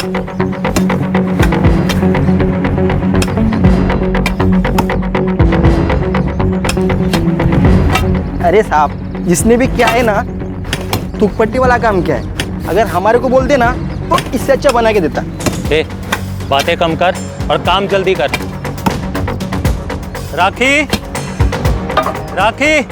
अरे साहब, जिसने भी क्या है ना, तुकपट्टी वाला काम क्या है, अगर हमारे को बोल देना तो इससे अच्छा बना के देता। ए, बातें कम कर और काम जल्दी कर। राखी, राखी,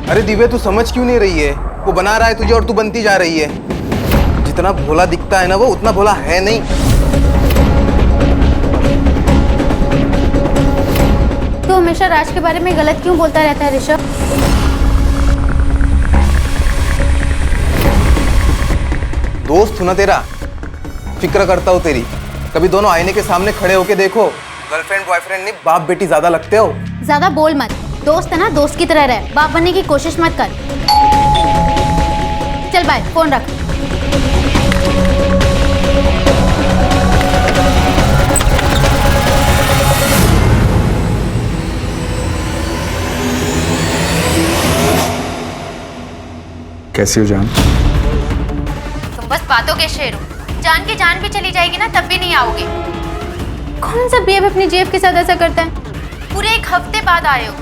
अरे दिव्या, तू समझ क्यों नहीं रही है? वो बना रहा है तुझे और तू बनती जा रही है। जितना भोला दिखता है ना वो उतना भोला है नहीं। तू हमेशा राज के बारे में गलत क्यों बोलता रहता है ऋषभ? दोस्त हूं ना तेरा, फिक्र करता हूँ तेरी। कभी दोनों आईने के सामने खड़े होके देखो। गर्लफ्रेंड बॉयफ्रेंड नहीं, बाप बेटी ज्यादा लगते हो। ज्यादा बोल मत। दोस्त है ना, दोस्त की तरह रह, बाप बनने की कोशिश मत कर। चल बाय, फोन रख। कैसी हो जान? तुम बस बातों के शेर हो। जान की जान भी चली जाएगी ना तब भी नहीं आओगे। कौन सा बेब अपनी जेब के साथ ऐसा करता है? पूरे एक हफ्ते बाद आए हो।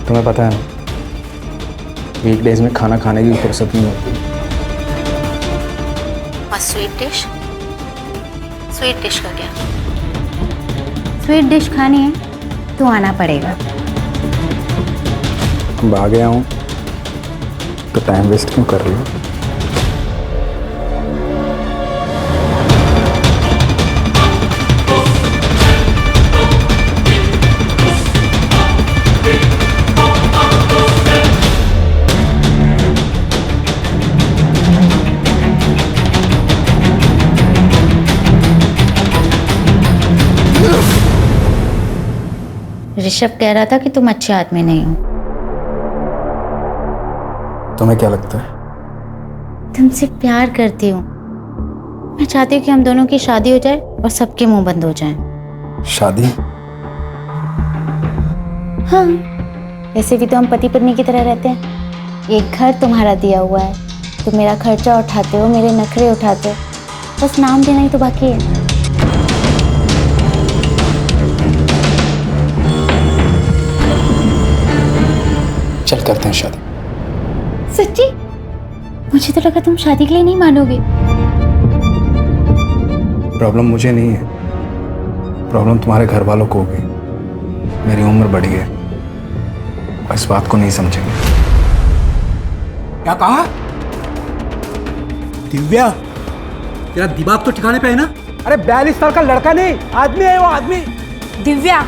तुम्हें पता है ना, वीकडेज में खाना खाने की फुर्सत नहीं होती। और स्वीट डिश? स्वीट डिश का क्या? स्वीट डिश खानी है तो आना पड़ेगा। अब आ गया हूँ तो टाइम वेस्ट क्यों कर रही हो? ऋषभ कह रहा था कि तुम अच्छे आदमी नहीं हो। तुम्हें क्या लगता है? तुमसे प्यार करती हूँ। मैं चाहती हूँ कि हम दोनों की शादी हो जाए और सबके मुंह बंद हो जाएं। शादी? हाँ, ऐसे भी तो हम पति पत्नी की तरह रहते हैं। एक घर तुम्हारा दिया हुआ है, तुम मेरा खर्चा उठाते हो, मेरे नखरे उठाते हो, बस नाम देना ही तो बाकी है। चल करते हैं शादी। सच्ची? मुझे तो लगा तुम शादी के लिए नहीं मानोगे। प्रॉब्लम मुझे नहीं है, प्रॉब्लम तुम्हारे घर वालों को होगी। मेरी उम्र बढ़ी है, और इस बात को नहीं समझेंगे। क्या कहा? दिव्या, तेरा दिमाग तो ठिकाने पे है ना? अरे 42 साल का लड़का नहीं, आदमी है वो, आदमी। दिव्या,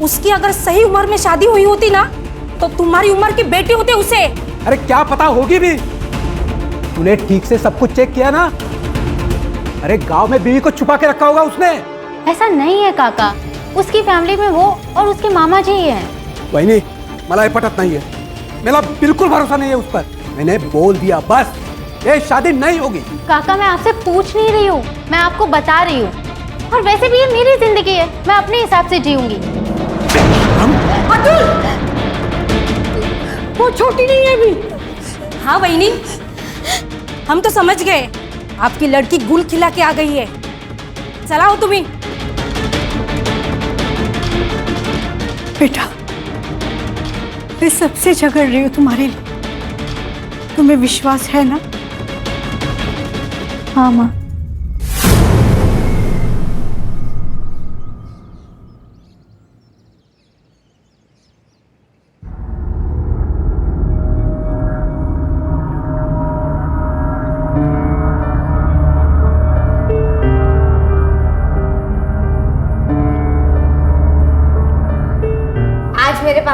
उसकी अगर सही उम्र में शादी हुई होती ना तो तुम्हारी उम्र की बेटी होती उसे। अरे क्या पता होगी भी। तूने ठीक से सब कुछ चेक किया ना? अरे गांव में बीवी को छुपा के रखा होगा उसने। ऐसा नहीं है काका, उसकी फैमिली में वो और उसके मामा जी ही हैं। वही नहीं, मला ये पटत नहीं है। मेरा बिल्कुल भरोसा नहीं है उस पर। मैंने बोल दिया बस, ये शादी नहीं होगी। काका मैं आपसे पूछ नहीं रही हूँ, मैं आपको बता रही हूँ। और वैसे भी ये मेरी जिंदगी है, मैं अपने हिसाब से जीऊंगी। अतुल, वो छोटी नहीं है अभी। हाँ बहनी, हम तो समझ गए आपकी लड़की गुल खिला के आ गई है। चलाओ तुम्हें। बेटा, मैं सबसे झगड़ रही हूँ तुम्हारे लिए, तुम्हें विश्वास है ना? हाँ माँ।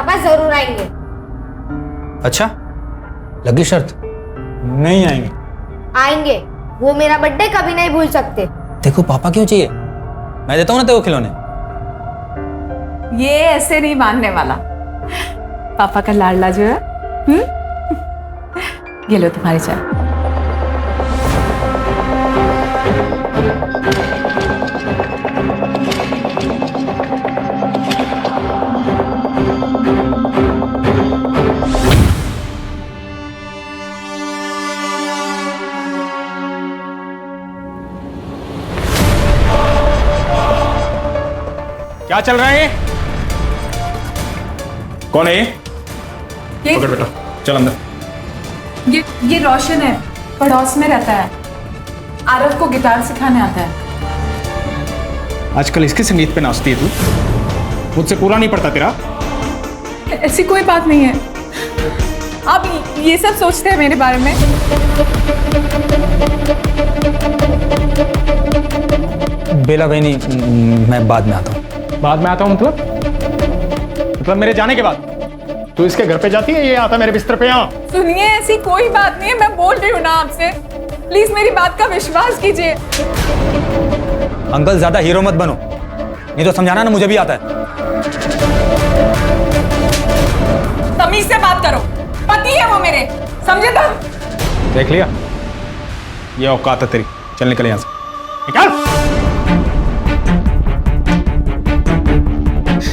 पापा जरूर आएंगे। अच्छा, लगी शर्त? नहीं आएंगे। आएंगे, वो मेरा बर्थडे कभी नहीं भूल सकते। देखो पापा क्यों चाहिए, मैं देता हूँ ना तेरे को खिलौने। ये ऐसे नहीं मानने वाला। पापा का लाडला जो है। ये लो तुम्हारी चाय। क्या चल रहा है? कौन है ये? पकड़ बेटा, चल अंदर। ये रोशन है, पड़ोस में रहता है। आरव को गिटार सिखाने आता है। आजकल इसके संगीत पे नाचती है तू? मुझसे पूरा नहीं पड़ता तेरा? ऐसी कोई बात नहीं है। आप ये सब सोचते हैं मेरे बारे में? बेला बहनी, मैं बाद में आता हूँ। बाद में आता हूँ मतलब मेरे जाने के बाद? तू इसके घर पे जाती है, ये आता मेरे बिस्तर पे यहाँ? सुनिए, ऐसी कोई बात नहीं है, मैं बोल रही हूँ ना आपसे। प्लीज मेरी बात का विश्वास कीजिए। अंकल ज्यादा हीरो मत बनो, नहीं तो समझाना ना मुझे भी आता है। तमीज से बात करो, पति है वो मेरे, समझे तुम? देख लिया, ये औकात है तेरी। चल निकल यहाँ से, निकल।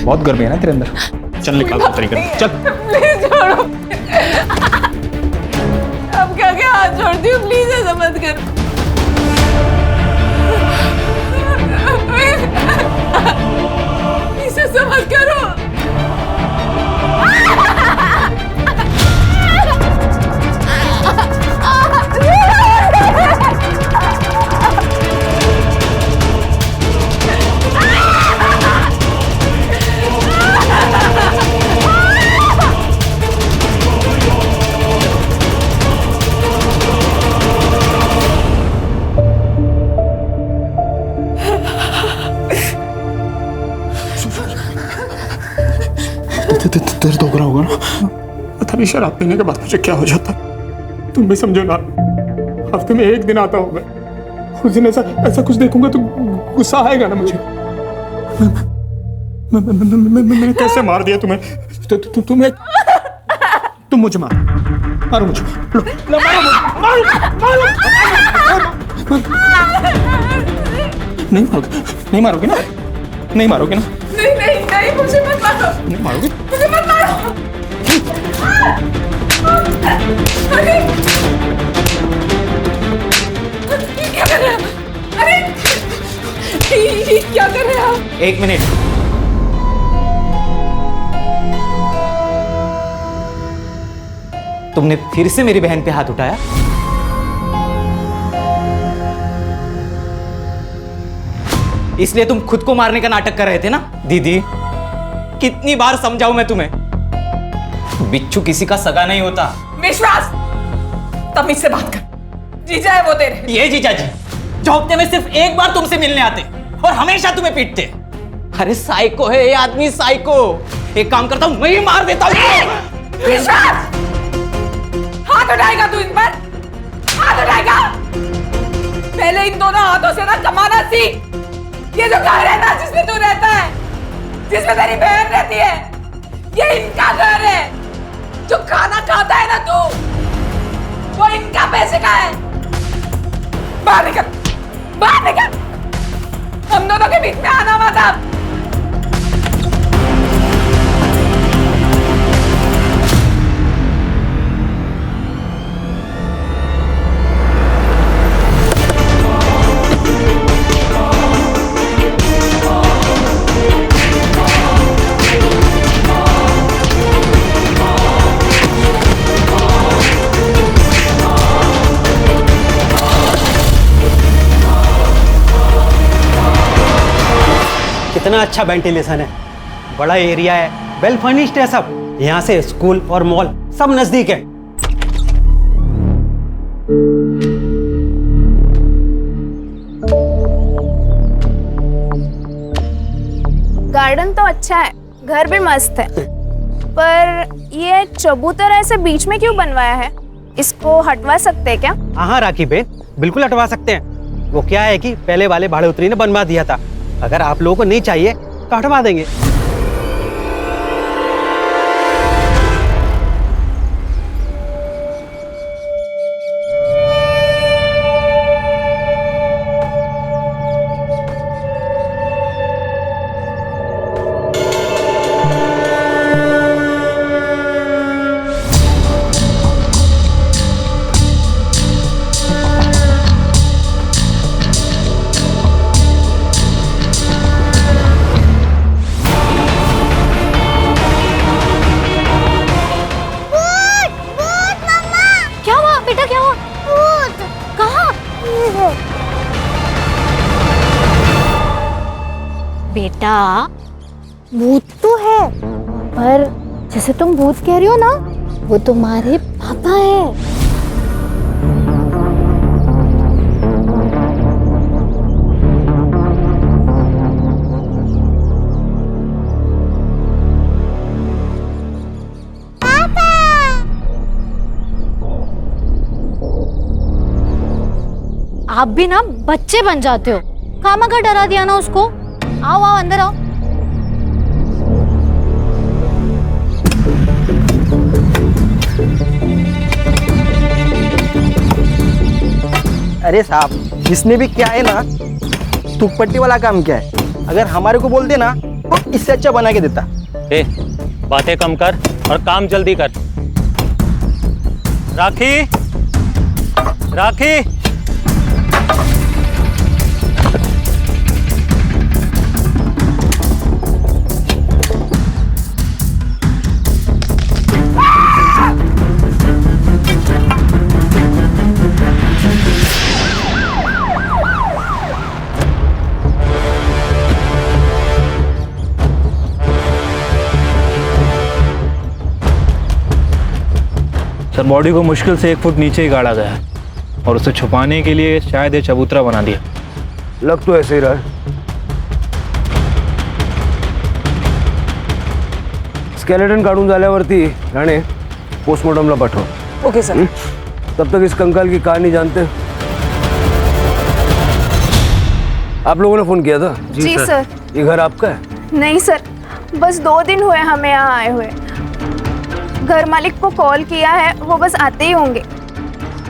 बहुत गर्मी है ना तेरे अंदर, चल निकल तरीके से, चल। प्लीज छोड़ो। अब क्या क्या हाथ जोड़ती हूँ, प्लीज ऐसा मत कर। प्लीज ऐसा मत करो। दर्द हो रहा होगा ना? पता नहीं शराब पीने के बाद मुझे क्या हो जाता, तुम भी समझो ना। हफ्ते में एक दिन आता हूँ मैं, उस दिन ऐसा कुछ देखूंगा तो गुस्सा आएगा ना मुझे। मैंने कैसे मार दिया तुम्हें? तुम मुझे मारो मुझे, लो मारो नहीं मारोगे ना? नहीं मारोगे ना? नहीं, मुझे मत मारो। नहीं मारोगे? मुझे मत मारो। अरे क्या कर रहे हैं? अरे ये क्या कर रहे हैं आप? एक मिनट, तुमने फिर से मेरी बहन पे हाथ उठाया? इसलिए तुम खुद को मारने का नाटक कर रहे थे ना? दीदी, कितनी बार समझाऊं मैं तुम्हें, बिच्छू किसी का सगा नहीं होता। विश्वास, तमीज से बात कर। जीजा है वो तेरे। ये जीजा जी जो हफ्ते में सिर्फ एक बार तुमसे मिलने आते और हमेशा तुम्हें पीटते। अरे साइको है ये आदमी, साइको। एक काम करता हूं, मैं ही मार देता हूं। विश्वास, हाथ उठाएगा तू इन पर? हाथ उठाएगा? पहले इन दोनों हाथों से ना कमाना सीख। ये जो घर है ना जिसमें तू रहता है, जिसमें तेरी बहन रहती है, ये इनका घर है। जो खाना खाता है ना तू, वो इनका पैसे का है। बाहर निकल, बाहर निकल। हम दोनों के बीच में आना मत अब। कितना अच्छा वेंटिलेशन है, बड़ा एरिया है, वेल फर्निश्ड है सब। यहाँ से स्कूल और मॉल सब नजदीक है। गार्डन तो अच्छा है, घर भी मस्त है। पर ये चबूतर ऐसे बीच में क्यों बनवाया है? इसको हटवा सकते हैं क्या? हाँ राखी बहन, बिल्कुल हटवा सकते हैं। वो क्या है कि पहले वाले भाड़े उतरी ने बनवा दिया था, अगर आप लोगों को नहीं चाहिए तो हटवा देंगे। क्या हुआ बेटा, क्या हुआ? भूत कहाँ? बेटा भूत तो है, पर जैसे तुम भूत कह रही हो ना, वो तुम्हारे पापा है। आप भी ना बच्चे बन जाते हो, खामखा डरा दिया ना उसको। आओ आओ अंदर आओ। अरे साहब, जिसने भी क्या है ना, तुकपट्टी वाला काम क्या है, अगर हमारे को बोलते ना तो इससे अच्छा बना के देता। ए, बातें कम कर और काम जल्दी कर। राखी, राखी, सर बॉडी को मुश्किल से 1 फुट नीचे ही गाड़ा गया है और उसे छुपाने के लिए शायद ये चबूतरा बना दिया। लग तो ऐसे ही रहा है। स्केलेटन काढून झाल्यावरती राणे पोस्टमॉर्टमला पाठव। Okay sir. तब तक इस कंकाल की कहानी जानते। आप लोगों ने फोन किया था? जी सर। ये घर आपका है? नहीं सर, बस 2 दिन हुए हमें यहाँ आए हुए। घर मालिक को कॉल किया है, वो बस आते ही होंगे।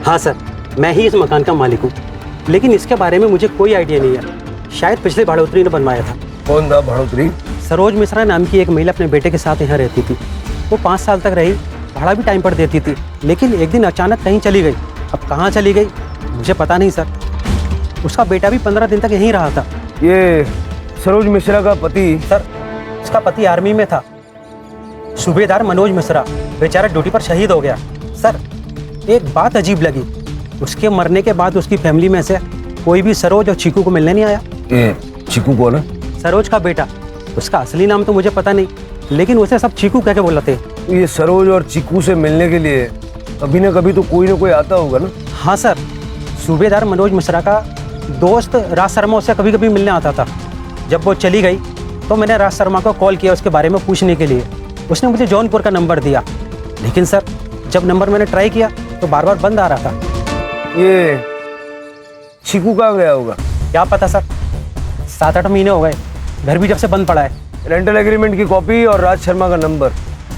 हाँ सर, मैं ही इस मकान का मालिक हूँ, लेकिन इसके बारे में मुझे कोई आइडिया नहीं है। शायद पिछले भाड़ोतरी ने बनवाया था। कौन था भाड़ोतरी? सरोज मिश्रा नाम की एक महिला अपने बेटे के साथ यहाँ रहती थी। वो 5 साल तक रही, भाड़ा भी टाइम पर देती थी, लेकिन एक दिन अचानक कहीं चली गई। अब कहाँ चली गई मुझे पता नहीं सर। उसका बेटा भी 15 दिन तक यहीं रहा था। ये सरोज मिश्रा का पति? सर, उसका पति आर्मी में था, सूबेदार मनोज मिश्रा। बेचारा ड्यूटी पर शहीद हो गया। सर, एक बात अजीब लगी, उसके मरने के बाद उसकी फैमिली में से कोई भी सरोज और चीकू को मिलने नहीं आया। ये चीकू कौन है? सरोज का बेटा। उसका असली नाम तो मुझे पता नहीं, लेकिन उसे सब चीकू कह के बुलाते हैं। ये सरोज और चीकू से मिलने के लिए कभी ना कभी तो कोई ना कोई आता होगा ना? हाँ सर, सूबेदार मनोज मिश्रा का दोस्त राज शर्मा उससे कभी कभी मिलने आता था। जब वो चली गई तो मैंने राज शर्मा को कॉल किया उसके बारे में पूछने के लिए। उसने मुझे जौनपुर का नंबर दिया, लेकिन सर जब नंबर मैंने ट्राई किया तो बार बार बंद आ रहा था। ये चीकू कहाँ गया होगा? क्या पता सर, 7-8 महीने हो गए, घर भी जब से बंद पड़ा है। रेंटल एग्रीमेंट की कॉपी और राज शर्मा का नंबर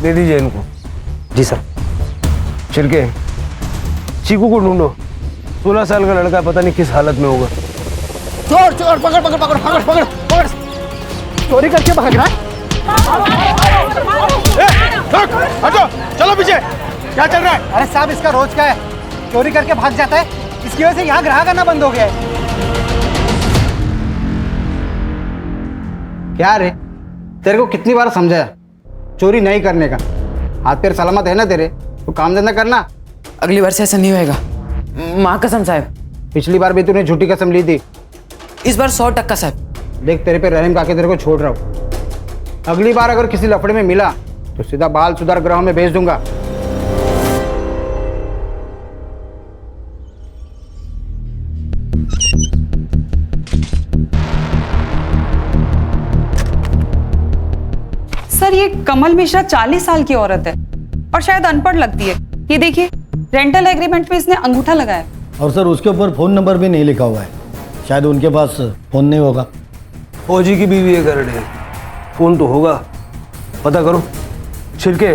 दे दीजिए इनको। जी सर। छिड़के, चीकू को ढूंढो। 16 साल का लड़का, पता नहीं किस हालत में होगा। चोर चोर, पकड़ पकड़ पकड़ पकड़ पकड़ पकड़। चोरी करके भाग रहा है। हटो, चलो पीछे। क्या चल रहा है? अरे साहब, इसका रोज का है, चोरी करके भाग जाता है। इसकी वजह से यहाँ ग्राहक आना बंद हो गया है। क्या रे, तेरे को कितनी बार समझाया चोरी नहीं करने का? हाथ पैर सलामत है ना तेरे, तो काम धंधा करना। अगली बार से ऐसा नहीं होएगा, माँ कसम साहब। पिछली बार भी तूने झूठी कसम ली थी, इस बार 100% साहब। देख, तेरे पे रहम करके तेरे को छोड़ रहा हूँ। अगली बार अगर किसी लफड़े में मिला तो सीधा बाल सुधार गृह में भेज दूंगा। सर, ये ये कमल मिश्रा 40 साल की औरत है और शायद अनपढ़ लगती है। ये देखिए, रेंटल एग्रीमेंट पे इसने अंगूठा लगाया। और सर उसके ऊपर फ़ोन नंबर भी नहीं लिखा हुआ है, शायद उनके पास फ़ोन नहीं होगा। फौजी की बीवी है करड़े, फ़ोन तो होगा, पता करो। छिलके,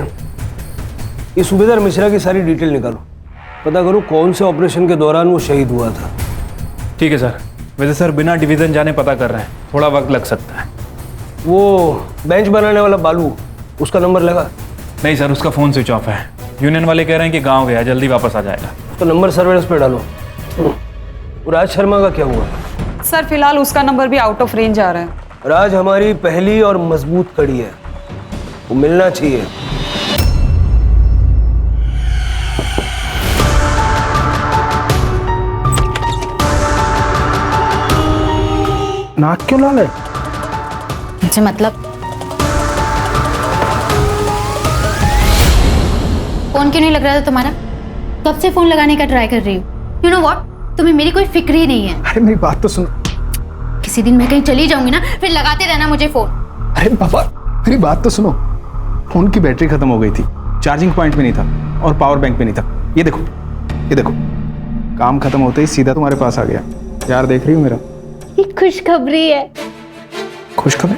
ये सूबेदार मिश्रा की सारी डिटेल निकालो, पता करो कौन से ऑपरेशन के दौरान वो शहीद हुआ था। ठीक है सर। वैसे सर बिना डिवीज़न जाने पता कर रहे हैं, थोड़ा वक्त लग सकता है। वो बेंच बनाने वाला बालू, उसका नंबर लगा? नहीं सर, उसका फ़ोन स्विच ऑफ है। यूनियन वाले कह रहे हैं कि गांव गया, जल्दी वापस आ जाएगा। उसका नंबर सर्वेलेंस पे डालो। राज शर्मा का क्या हुआ? सर फिलहाल उसका नंबर भी आउट ऑफ रेंज आ रहा है। राज हमारी पहली और मजबूत कड़ी है, वो मिलना चाहिए। नाक क्यों लाल है? मुझे मतलब फोन क्यों नहीं लग रहा था तुम्हारा? कब से फोन लगाने का ट्राई कर रही हूँ। यू नो व्हाट, तुम्हें मेरी कोई फिक्र ही नहीं है। अरे मेरी बात तो सुनो। किसी दिन मैं कहीं चली जाऊंगी ना, फिर लगाते रहना मुझे फोन। अरे पापा मेरी बात तो सुनो। फोन की बैटरी खत्म हो गई थी, चार्जिंग पॉइंट पे नहीं था और पावर बैंक पे नहीं था। ये देखो, ये देखो, काम खत्म होते ही सीधा तुम्हारे पास आ गया। यार देख रही हो मेरा? ये खुशखबरी है। खुशखबरी?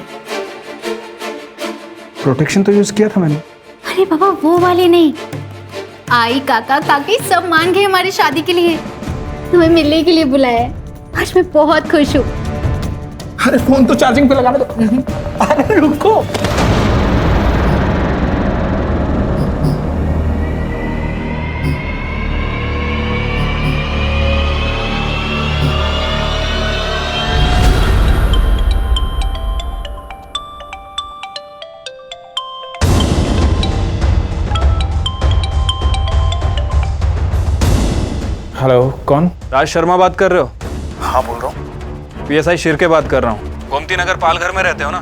प्रोटेक्शन तो यूज किया था मैंने। अरे बाबा वो वाली नहीं, आई काका काकी सब मान गए हमारी शादी के लिए, तुम्हें मिलने के लिए बुलाया है। आज मैं बहुत खुश हूँ। अरे फोन तो चार्जिंग पे लगाने दो। अरे रुको। हेलो, कौन? राज शर्मा बात कर रहे हो? हाँ बोल रहा हूँ। PSI शिरके बात कर रहा हूँ। गोमती नगर पालघर में रहते हो ना?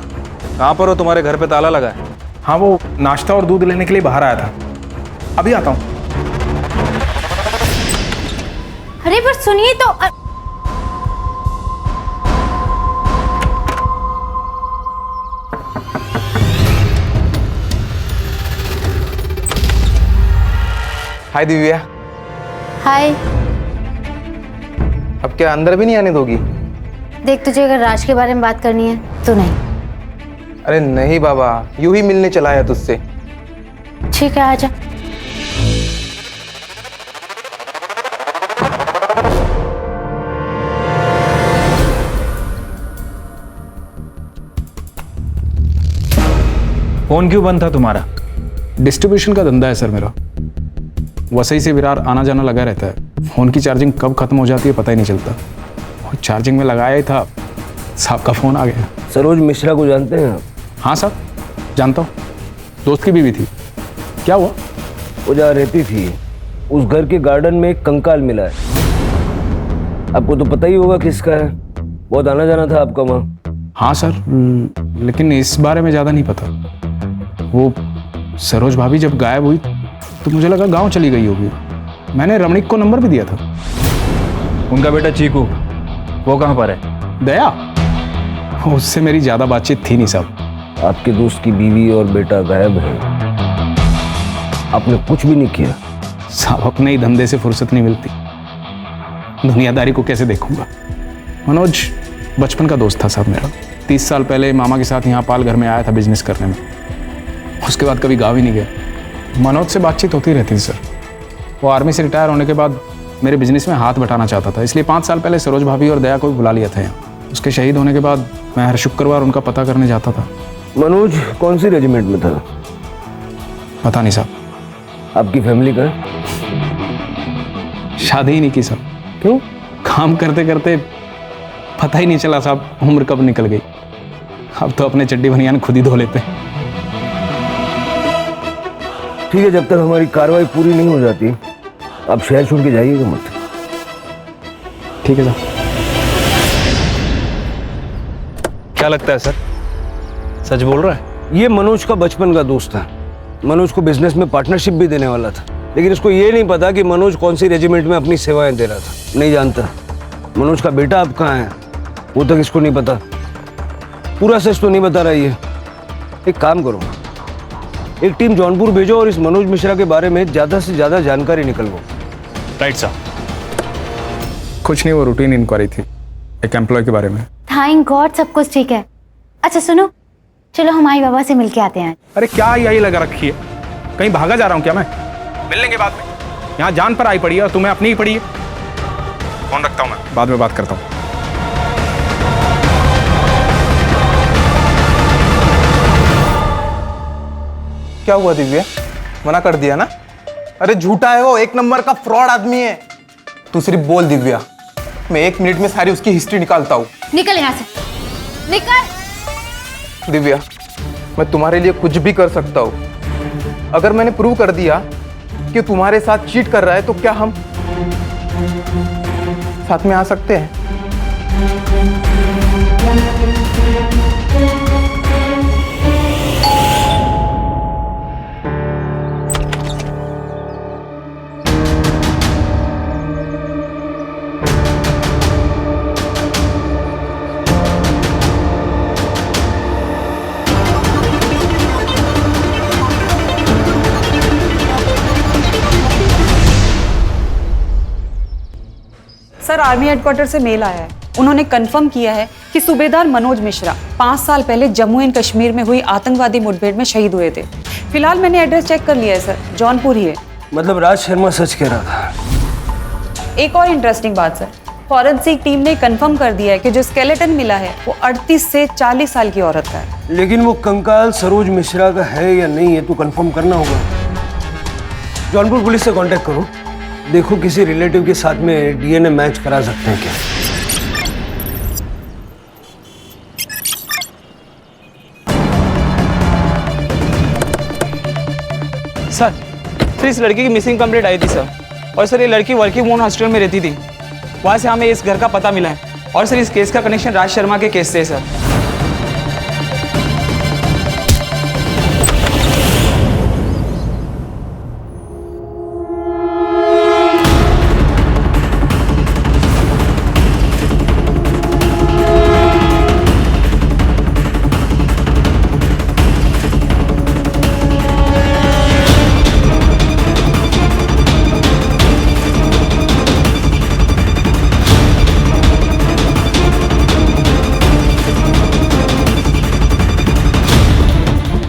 कहाँ पर हो? तुम्हारे घर पे ताला लगा है। हाँ वो नाश्ता और दूध लेने के लिए बाहर आया था, अभी आता हूँ। अरे पर सुनिए तो। हाय दिव्या। हाय। अब क्या अंदर भी नहीं आने दोगी? देख तुझे अगर राज के बारे में बात करनी है तो नहीं। अरे नहीं बाबा, यूं ही मिलने चला आया तुझसे। ठीक है आजा। फोन क्यों बंद था तुम्हारा? डिस्ट्रीब्यूशन का धंधा है सर मेरा, वसई से विरार आना जाना लगा रहता है। फ़ोन की चार्जिंग कब खत्म हो जाती है पता ही नहीं चलता। और चार्जिंग में लगाया ही था, साहब का फ़ोन आ गया। सरोज मिश्रा को जानते हैं आप? हाँ साहब जानता हूँ, दोस्त की बीवी थी। क्या हुआ? वो जहाँ रहती थी उस घर के गार्डन में एक कंकाल मिला है। आपको तो पता ही होगा किसका है, बहुत आना जाना था आपका वहाँ। हाँ सर, लेकिन इस बारे में ज़्यादा नहीं पता। वो सरोज भाभी जब गायब हुई तो मुझे लगा गांव चली गई होगी। मैंने रमणीक को नंबर भी दिया था। उनका बेटा चीकू, वो कहाँ पर है? दया, उससे मेरी ज़्यादा बातचीत थी नहीं साहब। आपके दोस्त की बीवी और बेटा गायब है, आपने कुछ भी नहीं किया? साहब अपने ही धंधे से फुर्सत नहीं मिलती, दुनियादारी को कैसे देखूंगा। मनोज बचपन का दोस्त था साहब मेरा। 30 साल पहले मामा के साथ यहाँ पालघर में आया था बिजनेस करने में, उसके बाद कभी गाँव ही नहीं गया। मनोज से बातचीत होती रहती थी सर। वो आर्मी से रिटायर होने के बाद मेरे बिजनेस में हाथ बटाना चाहता था, इसलिए 5 साल पहले सरोज भाभी और दया को भी बुला लिया था यहाँ। उसके शहीद होने के बाद मैं हर शुक्रवार उनका पता करने जाता था। मनोज कौन सी रेजिमेंट में था? पता नहीं साहब। आपकी फैमिली का है? शादी ही नहीं की साहब। क्यों? काम करते करते पता ही नहीं चला साहब उम्र कब निकल गई। अब तो अपने चड्डी बनियान खुद ही धो लेते हैं। ठीक है, जब तक हमारी कार्रवाई पूरी नहीं हो जाती आप शहर छोड़ के जाइएगा मत। ठीक है सर। क्या लगता है सर, सच बोल रहा है? ये मनोज का बचपन का दोस्त था, मनोज को बिजनेस में पार्टनरशिप भी देने वाला था, लेकिन उसको ये नहीं पता कि मनोज कौन सी रेजिमेंट में अपनी सेवाएं दे रहा था। नहीं जानता। मनोज का बेटा अब कहाँ है वो तक इसको नहीं पता। पूरा सच तो नहीं बता रहा है। एक काम करो, एक टीम जौनपुर भेजो और इस मनोज मिश्रा के बारे में ज़्यादा से ज़्यादा जानकारी निकलवाओ। Right sir. कुछ नहीं, वो रूटीन इंक्वायरी थी एक एम्प्लॉय के बारे में। थैंक गॉड सब कुछ ठीक है। अच्छा सुनो, चलो हम आई बाबा से मिलके आते हैं। अरे क्या यही लगा रखी है, कहीं भागा जा रहा हूँ क्या मैं? मिल लेंगे बाद में। यहाँ जान पर आई पड़ी है और तुम्हें अपनी ही पड़ी है। फोन रखता हूँ मैं, बाद में बात करता हूँ। क्या हुआ दिव्या, मना कर दिया ना? अरे झूठा है वो, एक नंबर का फ्रॉड आदमी है। तू सिर्फ बोल दिव्या, मैं 1 मिनट में सारी उसकी हिस्ट्री निकालता हूँ। निकल यहाँ से, निकल। दिव्या, मैं तुम्हारे लिए कुछ भी कर सकता हूँ। अगर मैंने प्रूव कर दिया कि तुम्हारे साथ चीट कर रहा है तो क्या हम साथ में आ सकते हैं? सर, आर्मी हेडक्वार्टर से मेल आया है। उन्होंने कंफर्म किया है कि सूबेदार मनोज मिश्रा 5 साल पहले जम्मू एंड कश्मीर में हुई आतंकवादी मुठभेड़ में शहीद हुए थे। फिलहाल मैंने एड्रेस चेक कर लिया है सर, जौनपुर ही है। मतलब राज शर्मा सच कह रहा था। एक और इंटरेस्टिंग बात सर, फॉरेंसिक टीम ने कंफर्म कर दिया है कि जो स्केलेटन मिला है वो 38 से 40 साल की औरत का है। लेकिन वो कंकाल सरोज मिश्रा का है या नहीं है तो कंफर्म करना होगा। जौनपुर पुलिस से कांटेक्ट करो, देखो किसी रिलेटिव के साथ में डीएनए मैच करा सकते हैं क्या। सर इस लड़की की मिसिंग कंप्लेंट आई थी सर, और सर ये लड़की वर्किंग वुमेन हॉस्टल में रहती थी। वहाँ से हमें इस घर का पता मिला है, और सर इस केस का कनेक्शन राज शर्मा के केस से है सर।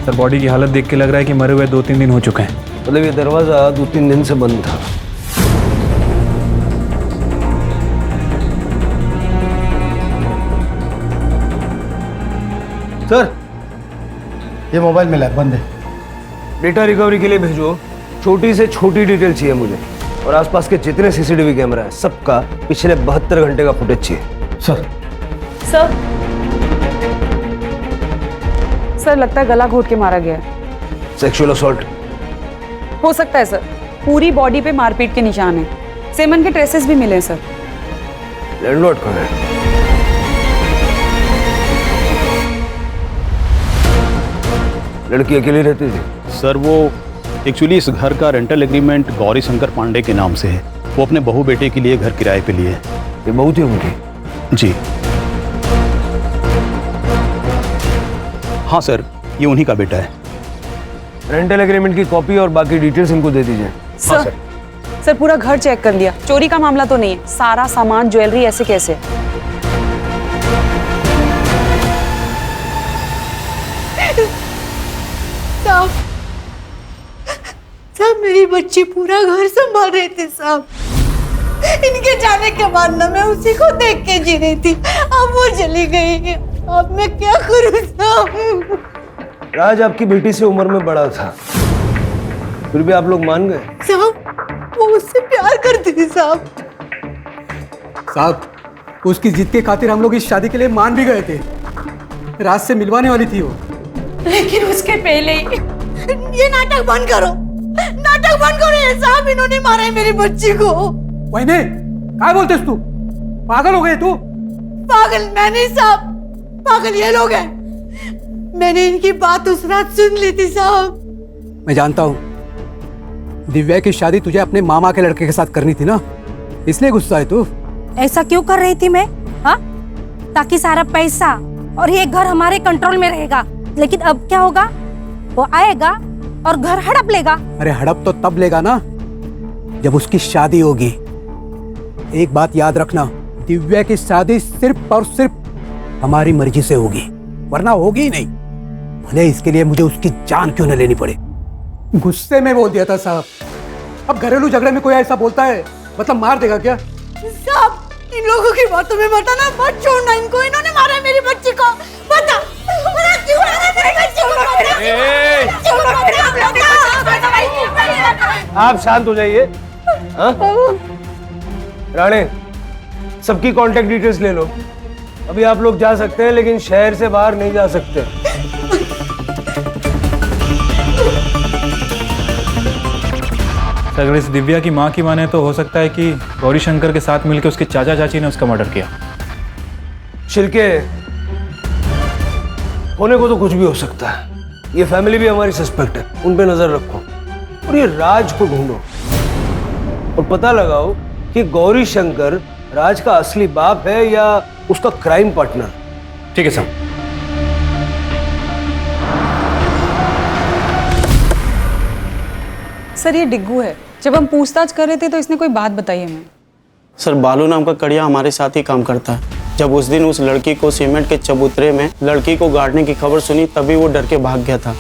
सर बॉडी की हालत देख के लग रहा है कि मरे हुए 2-3 दिन हो चुके हैं। मतलब ये दरवाजा 2-3 दिन से बंद था। सर ये मोबाइल मिला है, बंद है। डेटा रिकवरी के लिए भेजो, छोटी से छोटी डिटेल चाहिए मुझे, और आसपास के जितने सीसीटीवी कैमरा है सबका पिछले 72 घंटे का फुटेज चाहिए। सर सर लगता है गला घोट के मारा गया है। सेक्सुअल असॉल्ट हो सकता है सर, पूरी बॉडी पे मारपीट के निशान है। सेमन के ट्रेसेस भी मिले सर। लैंडलॉर्ड कहाँ है? लड़की अकेली रहती थी? सर वो एक्चुअली इस घर का रेंटल एग्रीमेंट गौरी शंकर पांडे के नाम से है। वो अपने बहू बेटे के लिए घर किराए पे लिए। ये बहू थी उनकी? जी हाँ सर, ये उन्हीं का बेटा है। रेंटल एग्रीमेंट की कॉपी और बाकी डिटेल्स इनको दे दीजिए। सर पूरा घर चेक कर लिया, चोरी का मामला तो नहीं है। सारा सामान ज्वेलरी ऐसे कैसे? साहब मेरी बच्ची पूरा घर संभाल रहे थे साहब। इनके जाने के बाद ना मैं उसी को देख के जी रही थी, अब वो चली गई। अब मैं क्या करूं साहब? राज आपकी बेटी से उम्र में बड़ा था, फिर भी आप लोग मान गए? साहब वो उससे प्यार करती थी साहब। साहब उसकी जिद के खातिर हम लोग इस शादी के लिए मान भी गए थे। राज से मिलवाने वाली थी वो, लेकिन उसके पहले ही ये नाटक बंद करो, नाटक बंद करो। ये साहब इन्होंने मारा है मेरी बच्ची को। वहीने क्या बोलते तू? पागल हो गए तू? पागल मैं नहीं साहब, पागल ये लोग हैं। मैंने इनकी बात उस रात सुन ली थी साहब। मैं जानता हूँ दिव्या की शादी तुझे अपने मामा के लड़के के साथ करनी थी ना, इसलिए गुस्सा है तू। ऐसा क्यों कर रही थी मैं? हाँ, ताकि सारा पैसा और ये घर हमारे कंट्रोल में रहेगा। लेकिन अब क्या होगा? वो आएगा और घर हड़प लेगा। अरे हड़प तो तब लेगा ना जब उसकी शादी होगी। एक बात याद रखना, दिव्या की शादी सिर्फ और सिर्फ हमारी मर्जी से होगी, वरना होगी ही नहीं, भले इसके लिए मुझे उसकी जान क्यों न लेनी पड़े। गुस्से में बोल दिया था साहब। अब घरेलू झगड़े में कोई ऐसा बोलता है मतलब मार देगा क्या? साहब इन लोगों की बातों में मत आना, मत छोड़ना इनको, इन्होंने मारा है मेरी बच्ची को। बता क्यों मारा मेरी बच्ची को? आप शांत हो जाइए। राणे, सबकी कांटेक्ट डिटेल्स ले लो। अभी आप लोग जा सकते हैं लेकिन शहर से बाहर नहीं जा सकते। अगर इस दिव्या की माँ की माने तो हो सकता है कि गौरी शंकर के साथ मिलकर उसके चाचा चाची ने उसका मर्डर किया। छिलके होने को तो कुछ भी हो सकता है। ये फैमिली भी हमारी सस्पेक्ट है, उन पे नजर रखो और ये राज को ढूंढो और पता लगाओ कि गौरी शंकर राज का असली बाप है या उसका क्राइम पार्टनर। ठीक है साहब। सर ये डिग्गू है। जब हम पूछताछ कर रहे थे तो इसने कोई बात बताई हमें। सर बालू नाम का कड़िया हमारे साथ ही काम करता है। जब उस दिन उस लड़की को सीमेंट के चबूतरे में लड़की को गाड़ने की खबर सुनी तभी वो डर के भाग गया था।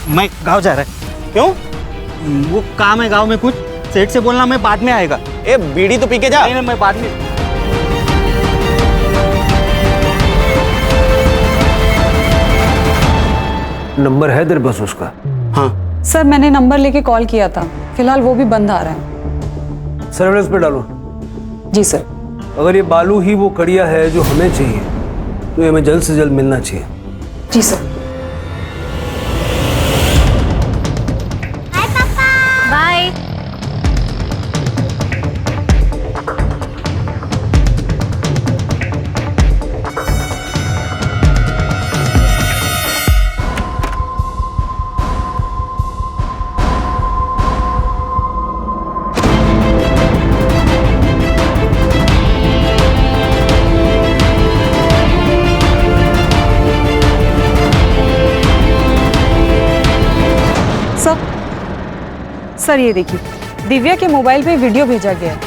मैं गाँव जा रहा है। क्यों? वो काम है गाँव में कुछ, सेठ से बोलना मैं बाद में आएगा। ए बीड़ी तो पी के जा। नहीं, मैं बाद में। नंबर है तेरे पास उसका? हाँ सर मैंने नंबर लेके कॉल किया था, फिलहाल वो भी बंद आ रहा है। सर्विलेंस पे डालो। जी सर। अगर ये बालू ही वो कड़िया है जो हमें चाहिए तो ये हमें जल्द से जल्द मिलना चाहिए। जी सर। बाय। सर ये देखिए, दिव्या के मोबाइल पे वीडियो भेजा गया है।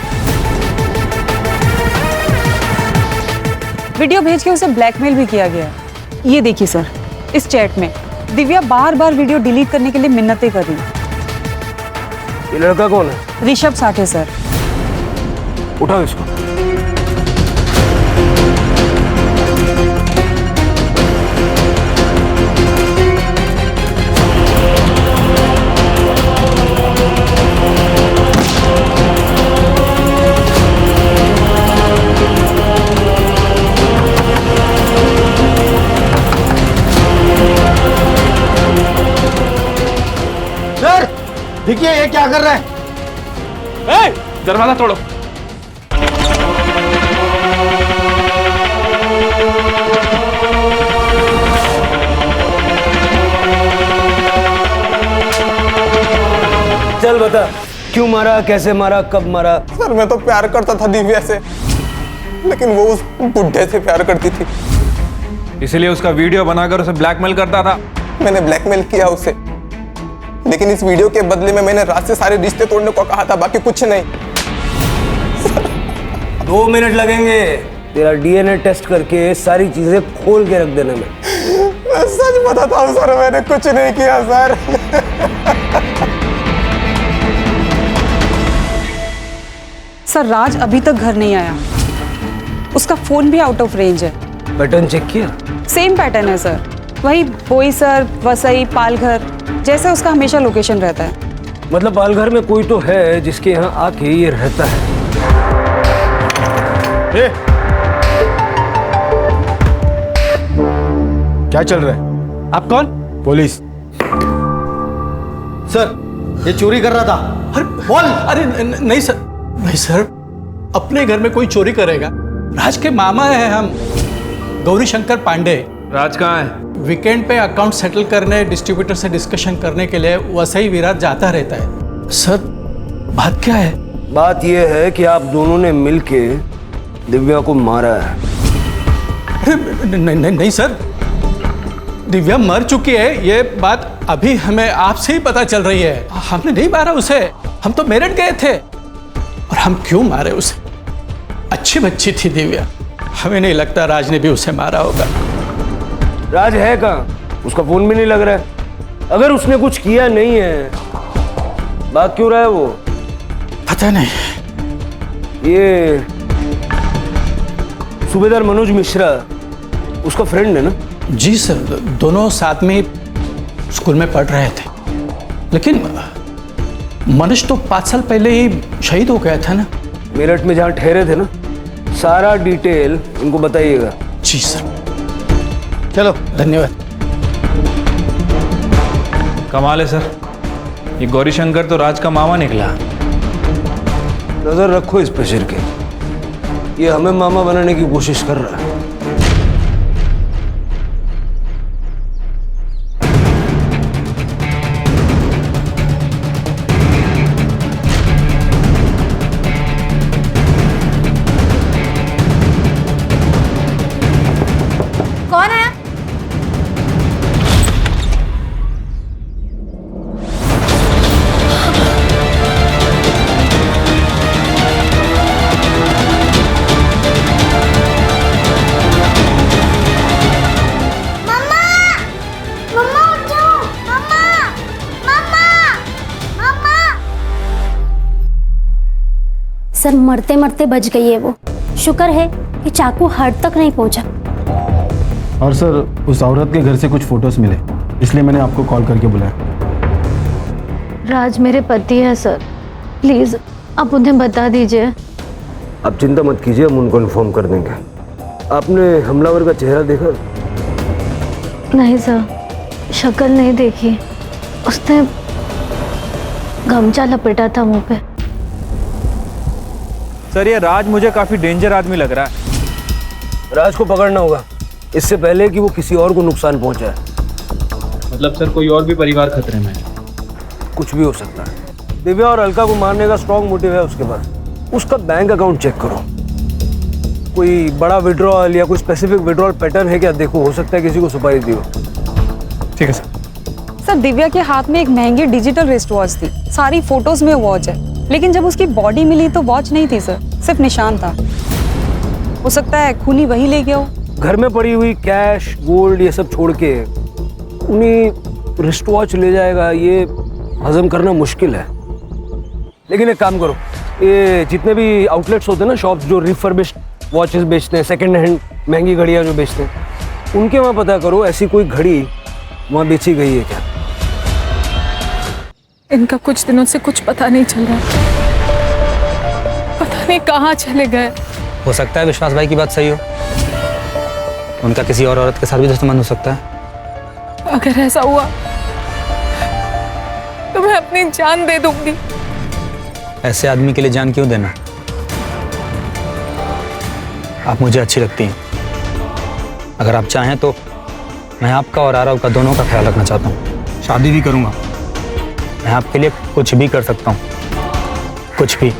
वीडियो भेज के उसे ब्लैकमेल भी किया गया है। ये देखिए सर, इस चैट में दिव्या बार बार वीडियो डिलीट करने के लिए मिन्नतें कर रही है। ये लड़का कौन है? ऋषभ साठे सर। उठाओ इसको। देखिए ये क्या कर रहा है? दरवाजा तोड़ो। चल बता, क्यों मारा, कैसे मारा, कब मारा? सर मैं तो प्यार करता था दिव्या से, लेकिन वो उस बुढ़े से प्यार करती थी, इसलिए उसका वीडियो बनाकर उसे ब्लैकमेल करता था। मैंने ब्लैकमेल किया उसे, लेकिन इस वीडियो के बदले में मैंने रात से सारे रिश्ते तोड़ने को कहा था, बाकी कुछ नहीं। 2 मिनट लगेंगे तेरा डीएनए टेस्ट करके सारी चीजें खोल के रख देने में। सच बताता हूँ सर, मैंने कुछ नहीं किया सर। सर राज अभी तक घर नहीं आया, उसका फोन भी आउट ऑफ रेंज है। पैटर्न चेक किया? सेम पैटर्न है सर, वही बोईसर, वसई, पालघर जैसे उसका हमेशा लोकेशन रहता है। मतलब पालघर में कोई तो है जिसके यहाँ आके ये रहता है। क्या चल रहा है? आप कौन? पुलिस। सर ये चोरी कर रहा था। अरे बोल। अरे नहीं सर, नहीं सर, अपने घर में कोई चोरी करेगा? राज के मामा हैं हम, गौरी शंकर पांडे। राज कहाँ है? वीकेंड पे अकाउंट सेटल करने, डिस्ट्रीब्यूटर से डिस्कशन करने के लिए वसई विराट जाता रहता है। सर बात क्या है? बात यह है कि आप दोनों ने मिलके दिव्या को मारा है। नहीं नहीं नहीं सर, दिव्या मर चुकी है, ये बात अभी हमें आपसे ही पता चल रही है। हमने नहीं मारा उसे, हम तो मेरठ गए थे। और हम क्यों मारे उसे? अच्छी बच्ची थी दिव्या, हमें नहीं लगता राज ने भी उसे मारा होगा। राज है कहाँ? उसका फोन भी नहीं लग रहा है। अगर उसने कुछ किया नहीं है, भाग क्यों रहा है वो? पता नहीं। ये सूबेदार मनोज मिश्रा उसका फ्रेंड है ना? जी सर, दोनों साथ में स्कूल में पढ़ रहे थे। लेकिन मनोज तो 5 साल पहले ही शहीद हो गया था ना। मेरठ में जहाँ ठहरे थे ना, सारा डिटेल इनको बताइएगा। जी सर। चलो, धन्यवाद। कमाल है सर, ये गौरीशंकर तो राज का मामा निकला। नजर रखो इस पे सिर के, ये हमें मामा बनाने की कोशिश कर रहा है। कौन है? सर, मरते मरते बच गई है वो। शुक्र है कि चाकू हार्ट तक नहीं पहुंचा। और सर, उस औरत के घर से कुछ फोटोज मिले, इसलिए मैंने आपको कॉल करके बुलाया। राज मेरे पति है सर, प्लीज आप उन्हें बता दीजिए। आप चिंता मत कीजिए, हम उनको इन्फॉर्म कर देंगे। आपने हमलावर का चेहरा देखा? नहीं सर, शक्ल नहीं देखी। उसने गमछा लपेटा था मुंह पे। सर, ये राज मुझे काफी डेंजर आदमी लग रहा है। राज को पकड़ना होगा इससे पहले कि वो किसी और को नुकसान पहुंचाए। मतलब सर, कोई और भी परिवार खतरे में है? कुछ भी हो सकता है। दिव्या और अलका को मारने का स्ट्रॉन्ग मोटिव है उसके पास। उसका बैंक अकाउंट चेक करो, कोई बड़ा विड्रॉल या कोई स्पेसिफिक विड्रॉल पैटर्न है क्या देखो, हो सकता है किसी को सुपारी दी हो। ठीक है सर। सर, दिव्या के हाथ में एक महंगी डिजिटल रिस्ट वॉच थी, सारी फोटोज में वॉच है, लेकिन जब उसकी बॉडी मिली तो वॉच नहीं थी सर, सिर्फ निशान था। हो सकता है खूनी वही ले गया हो। घर में पड़ी हुई कैश, गोल्ड ये सब छोड़ के उन्हीं रिस्ट वॉच ले जाएगा, ये हजम करना मुश्किल है। लेकिन एक काम करो, ये जितने भी आउटलेट्स होते हैं ना, शॉप्स जो रिफर्बिश्ड वॉचेस बेचते हैं, सेकंड हैंड महंगी घड़ियां जो बेचते हैं, उनके वहाँ पता करो ऐसी कोई घड़ी वहाँ बेची गई है क्या। इनका कुछ दिनों से कुछ पता नहीं चल रहा, पता नहीं कहाँ चले गए। हो सकता है विश्वास भाई की बात सही हो, उनका किसी और औरत के साथ भी दुश्मन हो सकता है। अगर ऐसा हुआ तो मैं अपनी जान दे दूंगी। ऐसे आदमी के लिए जान क्यों देना? आप मुझे अच्छी लगती हैं, अगर आप चाहें तो मैं आपका और आरव का दोनों का ख्याल रखना चाहता हूँ। शादी भी करूँगा, मैं आपके लिए कुछ भी कर सकता हूँ, कुछ भी।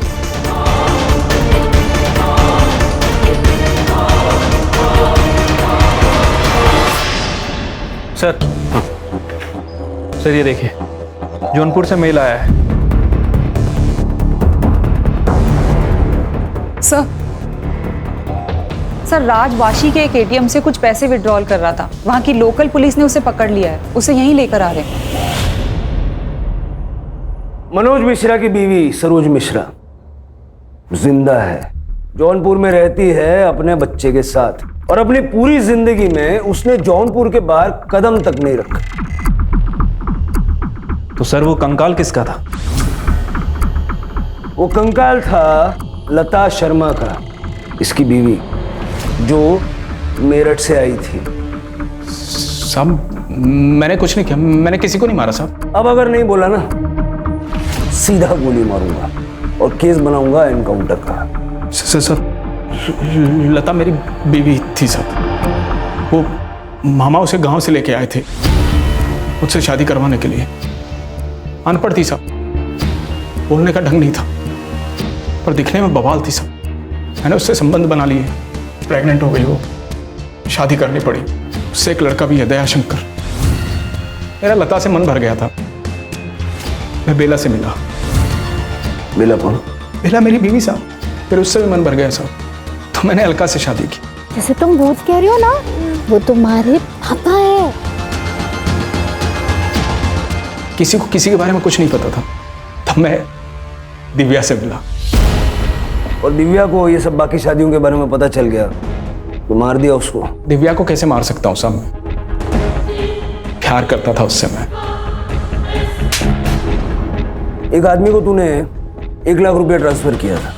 सर, सर ये देखिए, जौनपुर से मेल आया है। सर, राज वाशी के एक एटीएम से कुछ पैसे विड्रॉल कर रहा था, वहां की लोकल पुलिस ने उसे पकड़ लिया है, उसे यहीं लेकर आ रहे हैं। मनोज मिश्रा की बीवी सरोज मिश्रा जिंदा है, जौनपुर में रहती है अपने बच्चे के साथ, और अपनी पूरी जिंदगी में उसने जौनपुर के बाहर कदम तक नहीं रखा। तो सर, वो कंकाल किसका था? वो कंकाल था लता शर्मा का, इसकी बीवी, जो मेरठ से आई थी। साहब, मैंने कुछ नहीं किया, मैंने किसी को नहीं मारा साहब। अब अगर नहीं बोला ना, सीधा गोली मारूंगा और केस बनाऊंगा एनकाउंटर का। सर, लता मेरी बीवी थी साहब, वो मामा उसे गांव से लेके आए थे मुझसे शादी करवाने के लिए। अनपढ़ थी साहब, बोलने का ढंग नहीं था, पर दिखने में बवाल थी साहब। मैंने उससे संबंध बना लिए, प्रेग्नेंट हो गई वो, शादी करनी पड़ी। उससे एक लड़का भी है, दयाशंकर। मेरा लता से मन भर गया था। मैं बेला से मिला। बेला कौन? बेला मेरी बीवी साहब। फिर उससे भी मन भर गया साहब, तो मैंने अलका से शादी की। जैसे तुम भूत कह रही हो ना, वो तुम्हारे पापा है। किसी को किसी के बारे में कुछ नहीं पता था, तब मैं दिव्या से मिला। और दिव्या को ये सब बाकी शादियों के बारे में पता चल गया तो मार दिया उसको? दिव्या को कैसे मार सकता हूँ साहब, मैं प्यार करता था उससे। मैं एक आदमी को तूने 1 लाख रुपया ट्रांसफर किया था।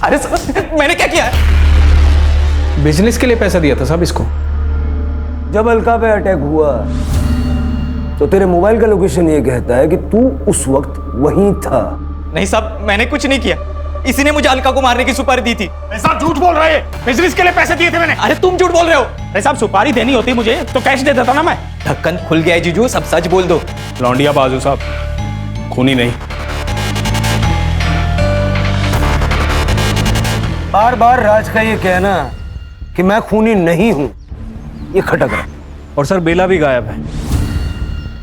अरे सर, मैंने क्या किया है? बिजनेस के लिए पैसा दिया था साहब इसको। जब अलका पे अटैक हुआ तो तेरे मोबाइल का लोकेशन ये कहता है कि तू उस वक्त वहीं था। नहीं साहब, मैंने कुछ नहीं किया। इसी ने मुझे अलका को मारने की सुपारी दी थी। साहब झूठ बोल रहे हैं, बिजनेस के लिए पैसे दिए थे मैंने। अरे तुम झूठ बोल रहे हो। अरे साहब, सुपारी देनी होती मुझे तो कैश दे देता ना मैं। ढक्कन खुल गया है जीजू, सब सच बोल दो। लौंडिया बाजू साहब, खूनी नहीं। बार बार राज का ये कहना कि मैं खूनी नहीं हूं, ये खटक रहा। और सर बेला भी गायब है।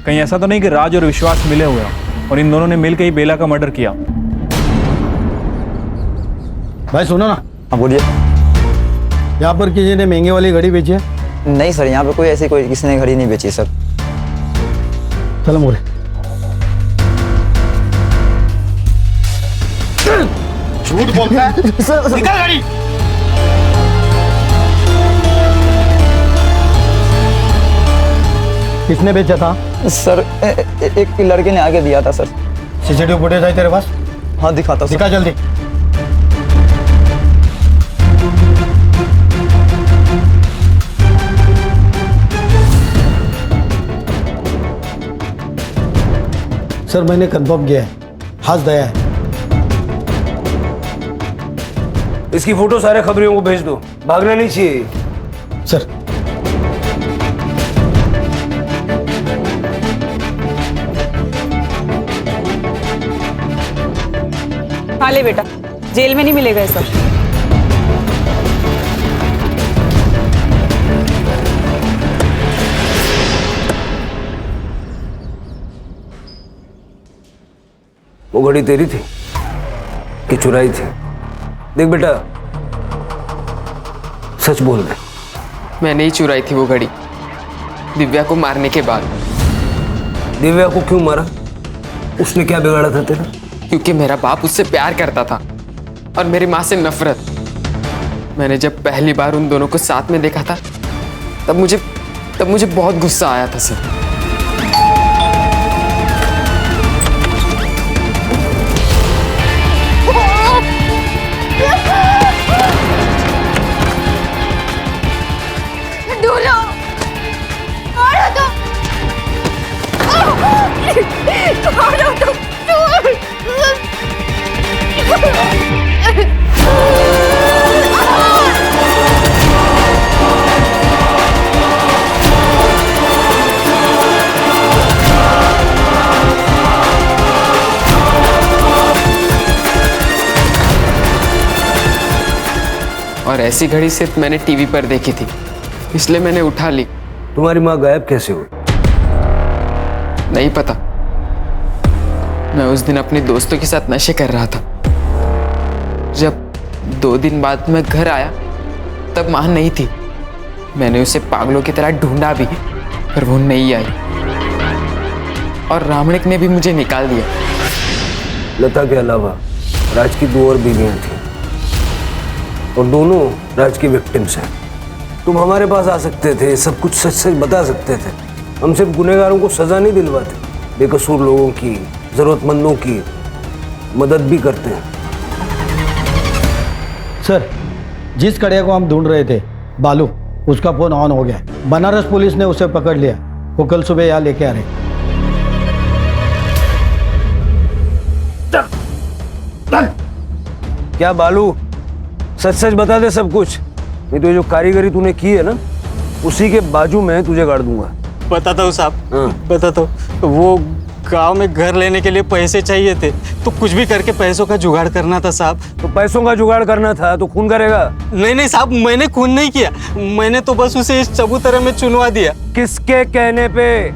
कहीं ऐसा तो नहीं कि राज और विश्वास मिले हुए हैं और इन दोनों ने मिलकर ही बेला का मर्डर किया? भाई सुनो ना। हाँ बोलिए। यहाँ पर किसी ने महंगे वाली घड़ी बेची है? नहीं सर, यहाँ पे कोई किसी ने घड़ी नहीं बेची सर। चलो मोरे। झूठ बोलता है। निकल गाड़ी। किसने बेचा था? सर एक लड़के ने आगे दिया था सर। सीसीटीवी फुटेज है तेरे पास? हाँ दिखाता हूँ। दिखा जल्दी। सर मैंने कंफर्म किया है, हाथ दया है। इसकी फोटो सारे खबरियों को भेज दो, भागना नहीं चाहिए। सर हाँ ले बेटा, जेल में नहीं मिलेगा ये सब। वो घड़ी तेरी थी कि चुराई थी? देख बेटा, सच बोल दे। मैंने ही चुराई थी वो घड़ी, दिव्या को मारने के बाद। दिव्या को क्यों मारा? उसने क्या बिगाड़ा था तेरा? क्योंकि मेरा बाप उससे प्यार करता था और मेरी माँ से नफरत। मैंने जब पहली बार उन दोनों को साथ में देखा था तब मुझे बहुत गुस्सा आया था सर। और ऐसी घड़ी सिर्फ मैंने टीवी पर देखी थी, इसलिए मैंने उठा ली। तुम्हारी माँ गायब कैसे हुई? नहीं पता। मैं उस दिन अपने दोस्तों के साथ नशे कर रहा था। जब 2 दिन बाद मैं घर आया तब माँ नहीं थी। मैंने उसे पागलों की तरह ढूंढा भी, पर वो नहीं आई और रामणिक ने भी मुझे निकाल दिया। लता के अलावा राज की 2 और बीवियां थी और दोनों राज की विक्टिम्स हैं। तुम हमारे पास आ सकते थे, सब कुछ सच सच बता सकते थे। हम सिर्फ गुनहगारों को सजा नहीं दिलवाते, बेकसूर लोगों की, जरूरतमंदों की मदद भी करते हैं। सर जिस कड़िया को हम ढूंढ रहे थे, बालू, उसका फोन ऑन हो गया। बनारस पुलिस ने उसे पकड़ लिया। वो कल सुबह यहाँ लेके आ रहे। क्या बालू, सच सच बता दे सब कुछ, नहीं तो जो कारीगरी तूने की है ना, उसी के बाजू में तुझे गाड़ दूंगा। बताता हूँ साहब, बताता हूँ। गांव में घर लेने के लिए पैसे चाहिए थे, तो कुछ भी करके पैसों का जुगाड़ करना था साहब। तो पैसों का जुगाड़ करना था तो खून करेगा? नहीं साहब, मैंने खून नहीं किया, मैंने तो बस उसे इस चबूतरे में चुनवा दिया। किसके कहने पे?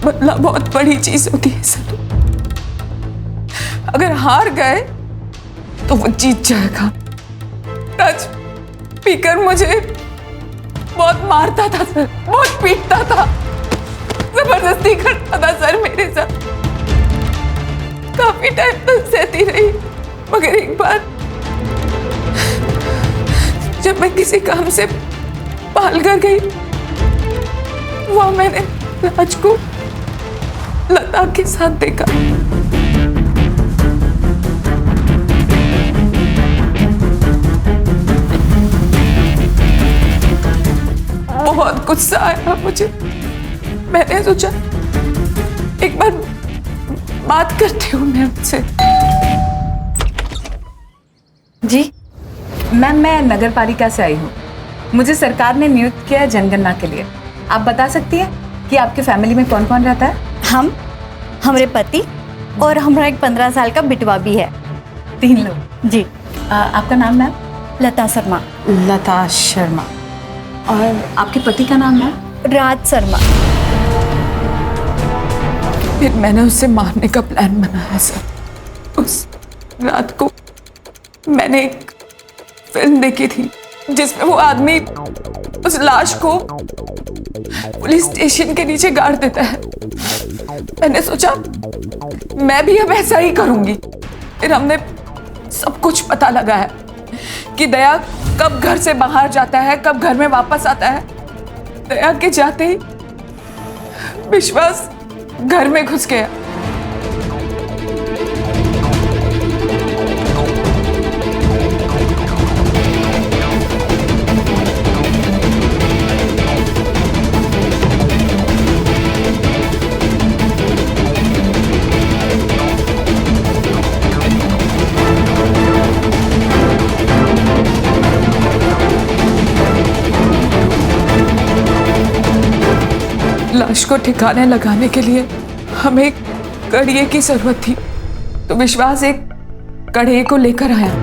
बदला बहुत बड़ी चीज होती है सर। अगर हार गए तो वो जीत जाएगा। राज पीकर मुझे बहुत मारता था सर, बहुत पीटता था, जबरदस्ती करता था सर मेरे साथ। काफी टाइम तक सहती रही, मगर एक बार जब मैं किसी काम से पाल कर गई, वहां मैंने राज को लता के साथ देखा। बहुत गुस्सा आया मुझे। मैंने सोचा एक बार बात करती हूँ मैं उनसे। जी मैम, मैं नगर पालिका से आई हूँ। मुझे सरकार ने नियुक्त किया है जनगणना के लिए। आप बता सकती हैं कि आपके फैमिली में कौन कौन रहता है? हम, हमारे पति और हमारा एक 15 साल का बिटवा भी है। 3 लोग। जी। आपका नाम मैम? लता शर्मा। लता शर्मा। और आपके पति का नाम है? राज शर्मा। फिर मैंने उसे मारने का प्लान बनाया सर। उस रात को मैंने एक फिल्म देखी थी जिसमें वो आदमी उस लाश को पुलिस स्टेशन के नीचे गाड़ देता है। मैंने सोचा मैं भी अब ऐसा ही करूंगी। फिर हमने सब कुछ पता लगाया कि दया कब घर से बाहर जाता है, कब घर में वापस आता है। दया के जाते ही विश्वास घर में घुस गया। लाश को ठिकाने लगाने के लिए हमें एक कड़िए की जरूरत थी, तो विश्वास एक कड़िए को लेकर आया।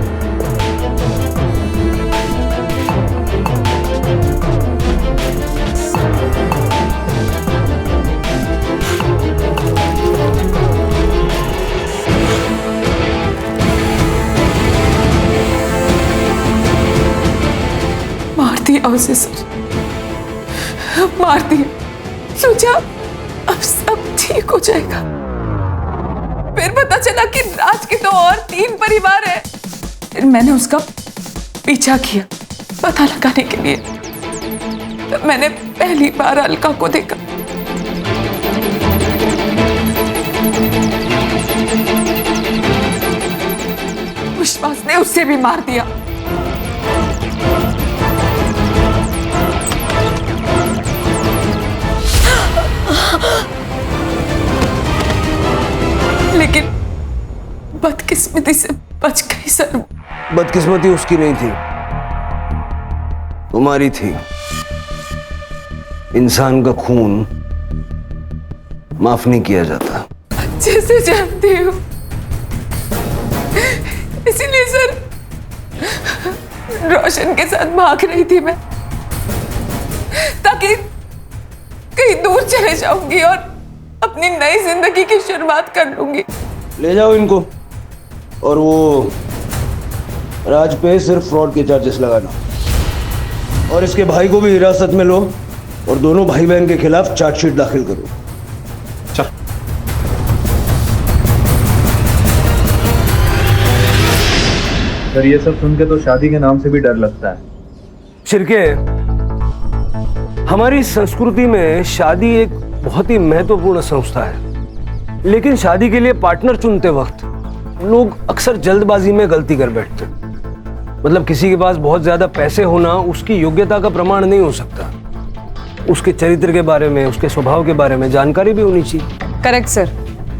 मार दिया उसे सर, मार दिया। सोचा अब सब ठीक हो जाएगा। फिर पता चला कि राज के तो और 3 परिवार है। फिर मैंने उसका पीछा किया पता लगाने के लिए। तब मैंने पहली बार अलका को देखा। विश्वास ने उसे भी मार दिया। लेकिन बदकिस्मती से बच गई सर। बदकिस्मती उसकी नहीं थी, तुम्हारी थी। इंसान का खून माफ नहीं किया जाता। अच्छे से जानती हूँ, इसीलिए सर रोशन के साथ भाग रही थी मैं, ताकि कहीं दूर चले जाऊंगी और अपनी नई जिंदगी की शुरुआत कर लूंगी। ले जाओ इनको, और वो राज पे सिर्फ फ्रॉड के चार्जेस लगाना, और इसके भाई को भी हिरासत में लो और दोनों भाई बहन के खिलाफ चार्जशीट दाखिल करो। चल। सर ये सब सुन के तो शादी के नाम से भी डर लगता है। शिरके, हमारी संस्कृति में शादी एक बहुत ही महत्वपूर्ण संस्था है, लेकिन शादी के लिए पार्टनर चुनते वक्त लोग अक्सर जल्दबाजी में गलती कर बैठते हैं। मतलब किसी के पास बहुत ज्यादा पैसे होना उसकी योग्यता का प्रमाण नहीं हो सकता। उसके चरित्र के बारे में, उसके स्वभाव के बारे में जानकारी भी होनी चाहिए। Correct sir.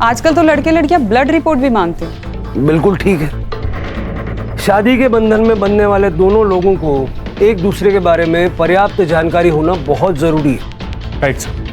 आजकल तो लड़के लड़कियां ब्लड रिपोर्ट भी मांगते हैं। बिल्कुल ठीक है। शादी के बंधन में बंधने वाले दोनों लोगों को एक दूसरे के बारे में पर्याप्त जानकारी होना बहुत जरूरी है। Right sir.